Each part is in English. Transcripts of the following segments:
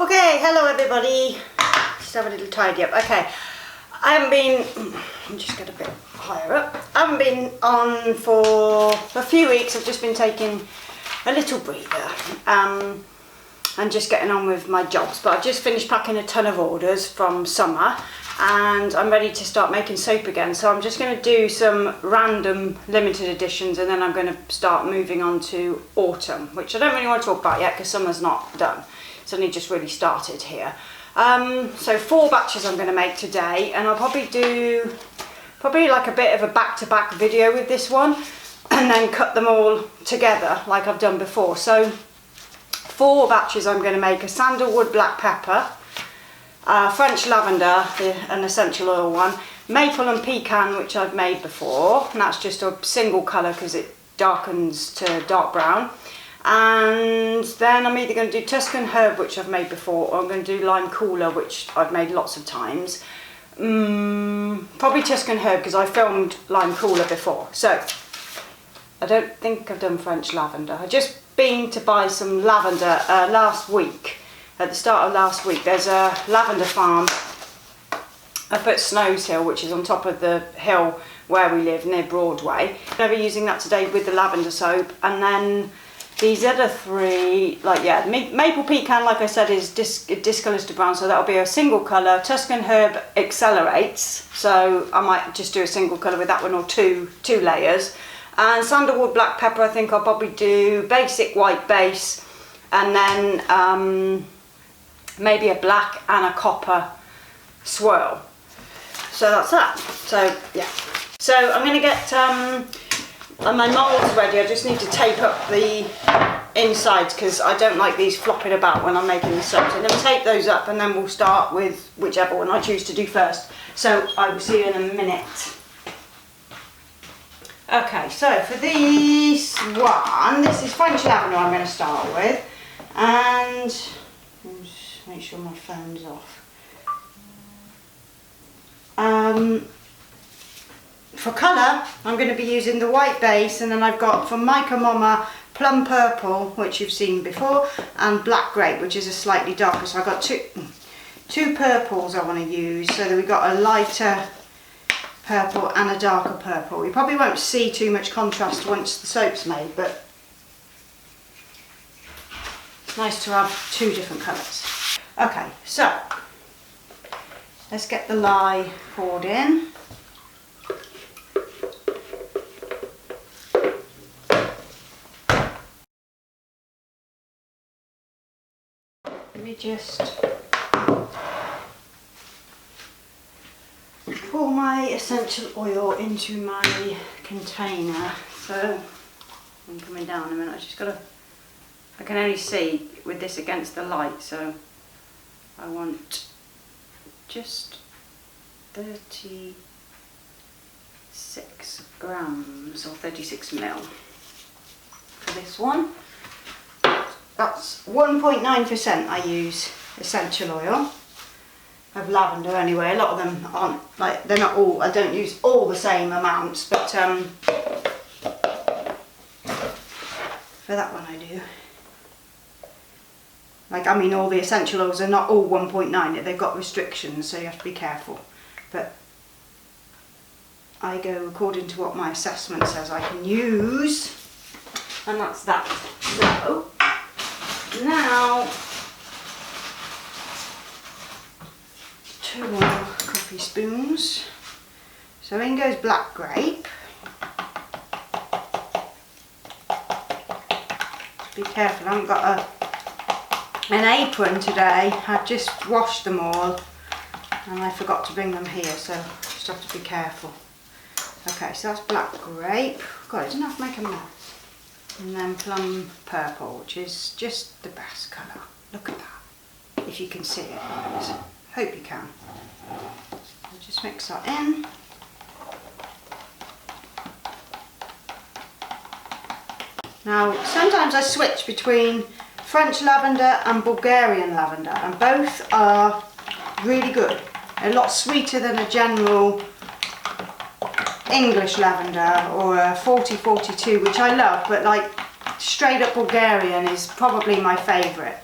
Okay, hello everybody. Just have a little tidy up. Okay, I haven't been, I'll just get a bit higher up. I haven't been on for a few weeks. I've just been taking a little breather and just getting on with my jobs. But I've just finished packing a ton of orders from summer and I'm ready to start making soap again. So I'm just going to do some random limited editions and then I'm going to start moving on to autumn, which I don't really want to talk about yet because summer's not done. It's only just really started here. So 4 batches I'm going to make today, and I'll probably do like a bit of a back-to-back video with this one and then cut them all together like I've done before. So 4 batches I'm going to make: a sandalwood black pepper, French lavender, an essential oil one, maple and pecan, which I've made before, and that's just a single colour because it darkens to dark brown. And then I'm either going to do Tuscan herb, which I've made before, or I'm going to do lime cooler, which I've made lots of times. Probably Tuscan herb because I filmed lime cooler before. So I don't think I've done French lavender. I've just been to buy some lavender last week. At the start of last week, there's a lavender farm up at Snows Hill, which is on top of the hill where we live near Broadway. I'll be using that today with the lavender soap, and then these other 3, maple pecan, like I said, is discolours to brown, so that'll be a single colour. Tuscan herb accelerates, so I might just do a single colour with that one, or two layers. And sandalwood black pepper, I think I'll probably do basic white base, and then maybe a black and a copper swirl. So that's that. So yeah. So I'm going to get my moulds ready. I just need to tape up the insides because I don't like these flopping about when I'm making the soap. So I'm going to tape those up and then we'll start with whichever one I choose to do first. So I will see you in a minute. Okay, so for this one, this is French lavender I'm going to start with. And just make sure my phone's off. For colour, I'm going to be using the white base, and then I've got from Mica Mama plum purple, which you've seen before, and black grape, which is a slightly darker. So I've got two purples I want to use, so that we've got a lighter purple and a darker purple. You probably won't see too much contrast once the soap's made, but it's nice to have 2 different colours. Okay, so let's get the lye poured in. Let me just pour my essential oil into my container. So I'm coming down a minute. I can only see with this against the light, so I want just 36 grams or 36 mil for this one. That's 1.9% I use essential oil of lavender anyway. A lot of them aren't, like, they're not all, I don't use all the same amounts, but for that one I do. Like, I mean, all the essential oils are not all 1.9, they've got restrictions, so you have to be careful. But I go according to what my assessment says I can use, and that's that. So now 2 more coffee spoons. So in goes black grape. Be careful, I haven't got an apron today. I've just washed them all and I forgot to bring them here, so just have to be careful. Okay, so that's black grape. God, it's enough to make a mess. And then plum purple, which is just the best colour. Look at that, if you can see it. Hope you can. I'll just mix that in. Now, sometimes I switch between French lavender and Bulgarian lavender, and both are really good. A lot sweeter than a general English lavender or a 4042, which I love, but like straight up Bulgarian is probably my favourite.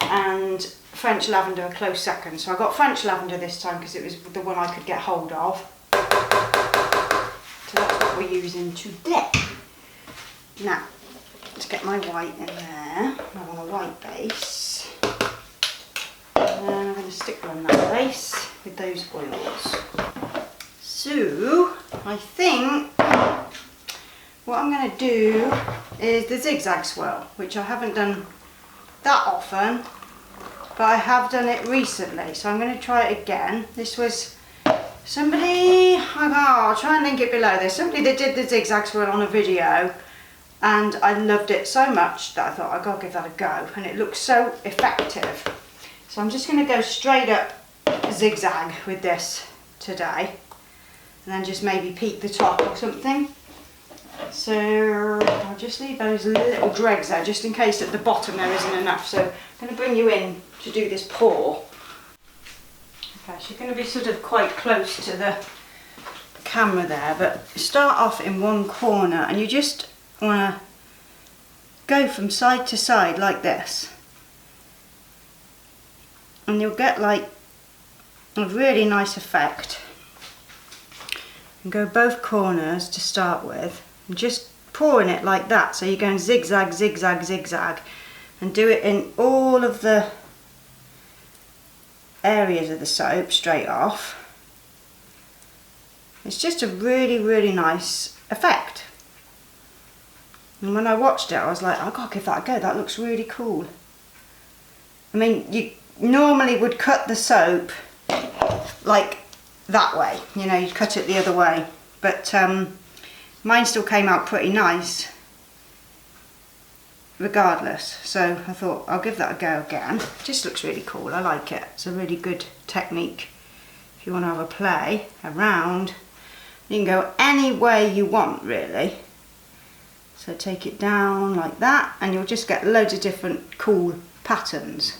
And French lavender a close second. So I got French lavender this time because it was the one I could get hold of. So that's what we're using today. Now, let's get my white in there. I want a white base. And I'm going to stick on that base with those oils. So, I think what I'm going to do is the zigzag swirl, which I haven't done that often, but I have done it recently, so I'm going to try it again. This was somebody, I'll try and link it below. There's somebody that did the zigzag swirl on a video, and I loved it so much that I thought I've got to give that a go, and it looks so effective. So I'm just going to go straight up zigzag with this today, and then just maybe peak the top or something. So I'll just leave those little dregs there just in case at the bottom there isn't enough. So I'm going to bring you in to do this pour. Okay, so you're going to be sort of quite close to the camera there, but start off in one corner and you just want to go from side to side like this. And you'll get like a really nice effect. And go both corners to start with. And just pouring it like that, so you're going zigzag, zigzag, zigzag, and do it in all of the areas of the soap straight off. It's just a really, really nice effect. And when I watched it, I was like, I've got to give that a go, that looks really cool. I mean, you normally would cut the soap like that way, you know, you'd cut it the other way, but mine still came out pretty nice regardless, so I thought I'll give that a go again. It just looks really cool, I like it. It's a really good technique if you want to have a play around. You can go any way you want really, so take it down like that and you'll just get loads of different cool patterns.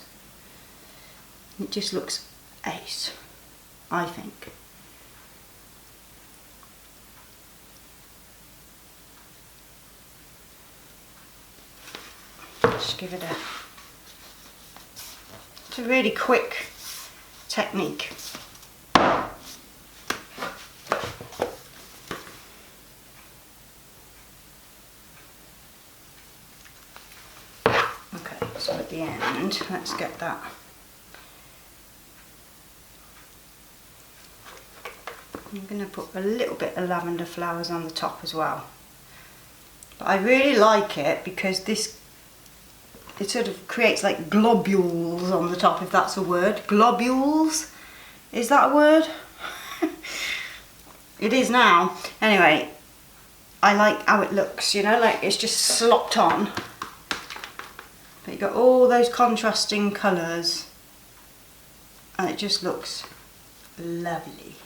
It just looks ace, I think. Just give it it's a really quick technique. Okay, so at the end, let's get that. I'm going to put a little bit of lavender flowers on the top as well. But I really like it because it sort of creates like globules on the top, if that's a word. Globules? Is that a word? It is now. Anyway, I like how it looks, you know, like it's just slopped on. But you've got all those contrasting colours and it just looks lovely.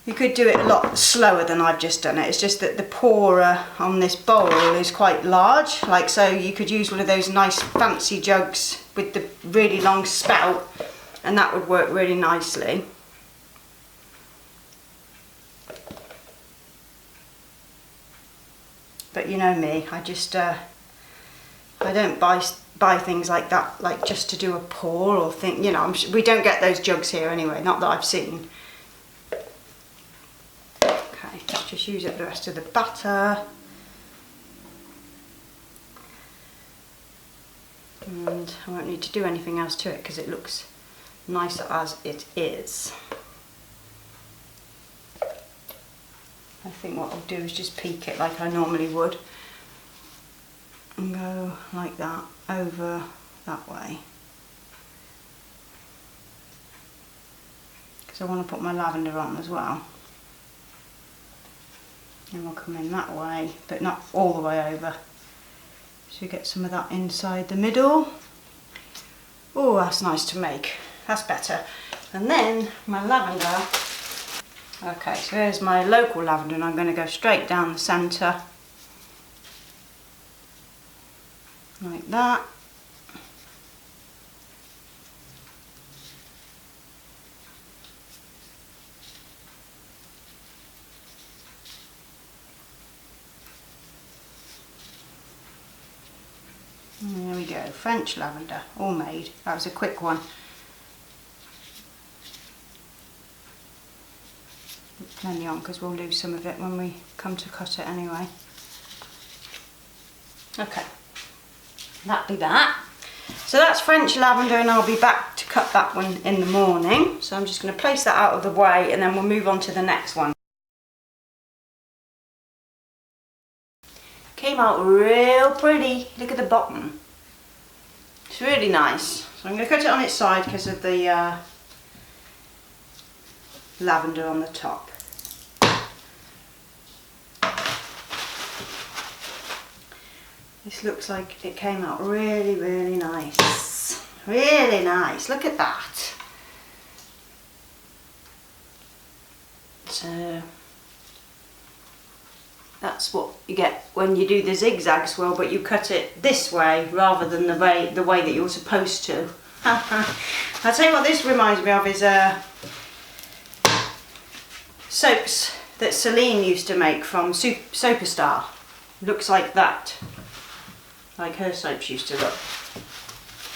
You could do it a lot slower than I've just done it. It's just that the pourer on this bowl is quite large. Like, so you could use one of those nice fancy jugs with the really long spout and that would work really nicely. But you know me, I just, I don't buy things like that, like just to do a pour or think, you know, we don't get those jugs here anyway, not that I've seen. Let's just use up the rest of the batter. And I won't need to do anything else to it because it looks nice as it is. I think what I'll do is just peek it like I normally would. And go like that over that way. Because I want to put my lavender on as well. And we'll come in that way, but not all the way over. So you get some of that inside the middle. Oh, that's nice to make. That's better. And then my lavender. Okay, so here's my local lavender and I'm going to go straight down the centre. Like that. There we go, French lavender, all made. That was a quick one. Put plenty on because we'll lose some of it when we come to cut it anyway. Okay, that'll be that. So that's French lavender, and I'll be back to cut that one in the morning. So I'm just going to place that out of the way and then we'll move on to the next one. Came out real pretty. Look at the bottom. It's really nice. So I'm going to cut it on its side because of the lavender on the top. This looks like it came out really, really nice. Really nice. Look at that. So that's what you get when you do the zigzag swirl, but you cut it this way rather than the way that you're supposed to. I'll tell you what this reminds me of is soaps that Celine used to make from Superstar. Looks like that. Like her soaps used to look.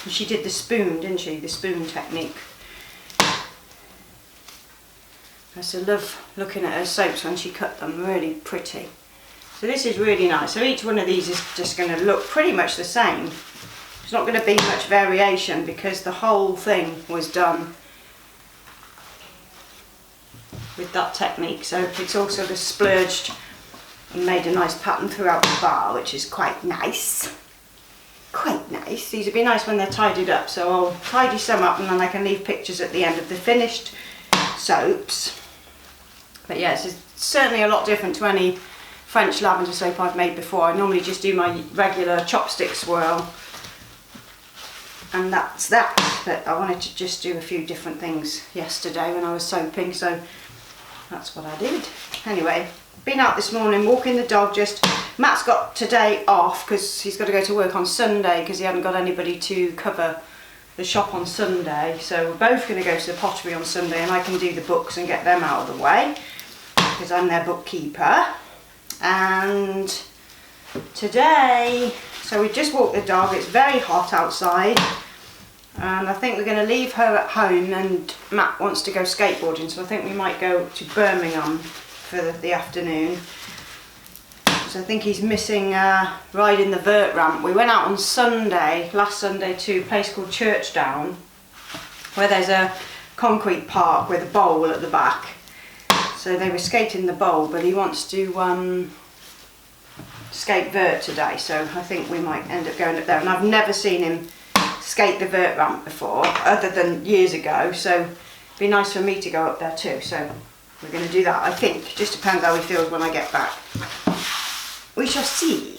And she did the spoon, didn't she? The spoon technique. I used to love looking at her soaps when she cut them, really pretty. So this is really nice. So each one of these is just going to look pretty much the same. There's not going to be much variation because the whole thing was done with that technique. So it's all sort of splurged and made a nice pattern throughout the bar, which is quite nice. Quite nice. These would be nice when they're tidied up, so I'll tidy some up and then I can leave pictures at the end of the finished soaps. But yes, it's certainly a lot different to any French lavender soap I've made before. I normally just do my regular chopstick swirl and that's that. But I wanted to just do a few different things yesterday when I was soaping, so that's what I did. Anyway, been out this morning walking the dog. Just Matt's got today off because he's got to go to work on Sunday because he hadn't got anybody to cover the shop on Sunday. So we're both going to go to the pottery on Sunday and I can do the books and get them out of the way because I'm their bookkeeper. And today, so we just walked the dog. It's very hot outside and I think we're going to leave her at home, and Matt wants to go skateboarding, so I think we might go to Birmingham for the afternoon. So I think he's missing riding the vert ramp. We went out on Sunday, last Sunday, to a place called Churchdown, where there's a concrete park with a bowl at the back. So they were skating the bowl, but he wants to skate vert today, so I think we might end up going up there. And I've never seen him skate the vert ramp before, other than years ago, so it'd be nice for me to go up there too. So we're going to do that, I think. Just depends how he feels when I get back. We shall see.